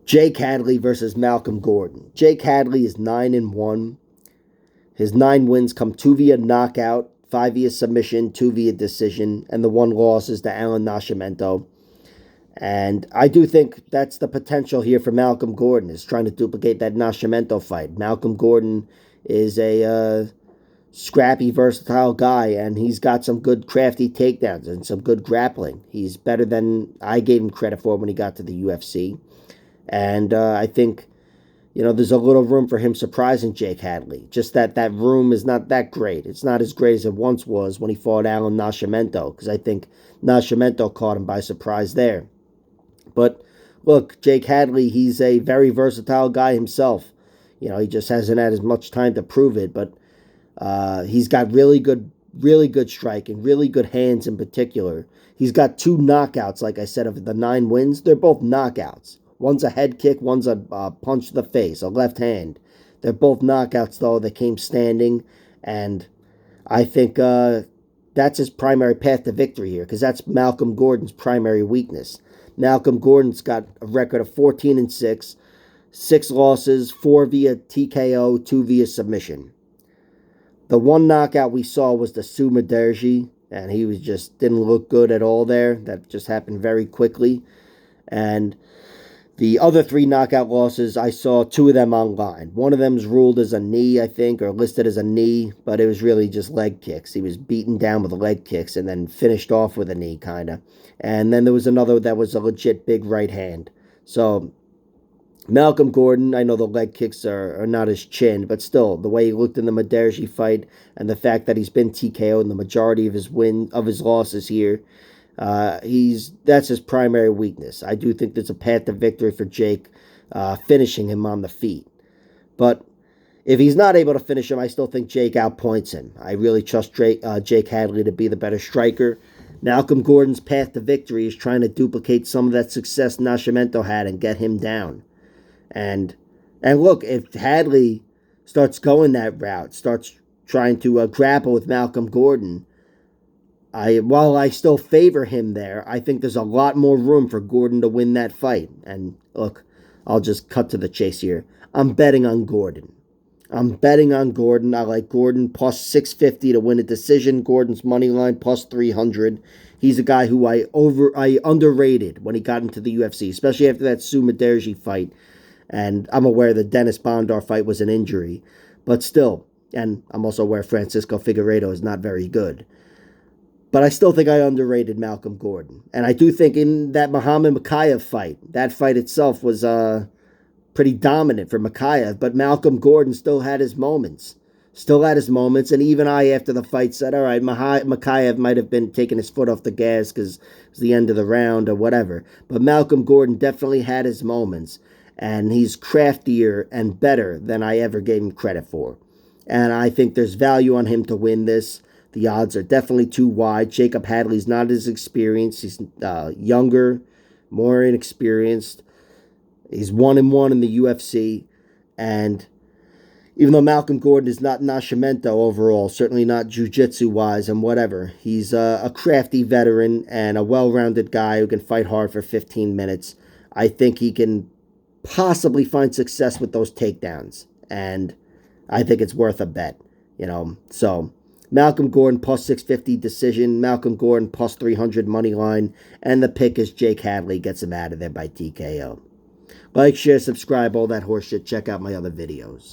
Jake Hadley versus Malcolm Gordon. Jake Hadley is 9-1. His 9 wins come 2 via knockout, 5 via submission, 2 via decision, and the 1 loss is to Alan Nascimento. And I do think that's the potential here for Malcolm Gordon, is trying to duplicate that Nascimento fight. Malcolm Gordon is a scrappy, versatile guy, and he's got some good crafty takedowns and some good grappling. He's better than I gave him credit for when he got to the UFC. And I think, there's a little room for him surprising Jake Hadley. Just that room is not that great. It's not as great as it once was when he fought Alan Nascimento, because I think Nascimento caught him by surprise there. But look, Jake Hadley, he's a very versatile guy himself. He just hasn't had as much time to prove it, but he's got really good striking, really good hands in particular. He's got 2 knockouts, like I said, of the 9 wins. They're both knockouts. One's a head kick, one's a punch to the face, a left hand. They're both knockouts, though. They came standing, and I think that's his primary path to victory here, because that's Malcolm Gordon's primary weakness. Malcolm Gordon's got a record of 14-6, 6 losses, 4 via TKO, 2 via submission. The 1 knockout we saw was the Suma Derji, and he didn't look good at all there. That just happened very quickly. And the other 3 knockout losses, I saw 2 of them online. One of them's ruled as a knee, I think, or listed as a knee, but it was really just leg kicks. He was beaten down with leg kicks and then finished off with a knee, kind of. And then there was another that was a legit big right hand. So Malcolm Gordon, I know the leg kicks are not his chin, but still, the way he looked in the Maderji fight and the fact that he's been TKO in the majority of his losses here, that's his primary weakness. I do think there's a path to victory for Jake, finishing him on the feet. But if he's not able to finish him, I still think Jake outpoints him. I really trust Jake Hadley to be the better striker. Malcolm Gordon's path to victory is trying to duplicate some of that success Nascimento had and get him down. And look, if Hadley starts going that route, starts trying to grapple with Malcolm Gordon, while I still favor him there, I think there's a lot more room for Gordon to win that fight. And look, I'll just cut to the chase here. I'm betting on Gordon. I like Gordon plus 650 to win a decision. Gordon's money line plus 300. He's a guy who I underrated when he got into the UFC, especially after that Suma Derji fight. And I'm aware the Dennis Bondar fight was an injury, but still, and I'm also aware Francisco Figueiredo is not very good. But I still think I underrated Malcolm Gordon. And I do think in that Muhammad Mokaev fight, that fight itself was pretty dominant for Mokaev, but Malcolm Gordon still had his moments. And even I, after the fight, said, all right, Mokaev might have been taking his foot off the gas because it was the end of the round or whatever. But Malcolm Gordon definitely had his moments. And he's craftier and better than I ever gave him credit for. And I think there's value on him to win this. The odds are definitely too wide. Jacob Hadley's not as experienced. He's younger, more inexperienced. He's 1-1 in the UFC. And even though Malcolm Gordon is not Nascimento overall, certainly not jiu-jitsu-wise and whatever, he's a crafty veteran and a well-rounded guy who can fight hard for 15 minutes. I think he can possibly find success with those takedowns, and I think it's worth a bet, So Malcolm Gordon plus 650 decision, Malcolm Gordon plus 300 money line, and the pick is Jake Hadley gets him out of there by TKO. Like, share, subscribe, all that horseshit. Check out my other videos.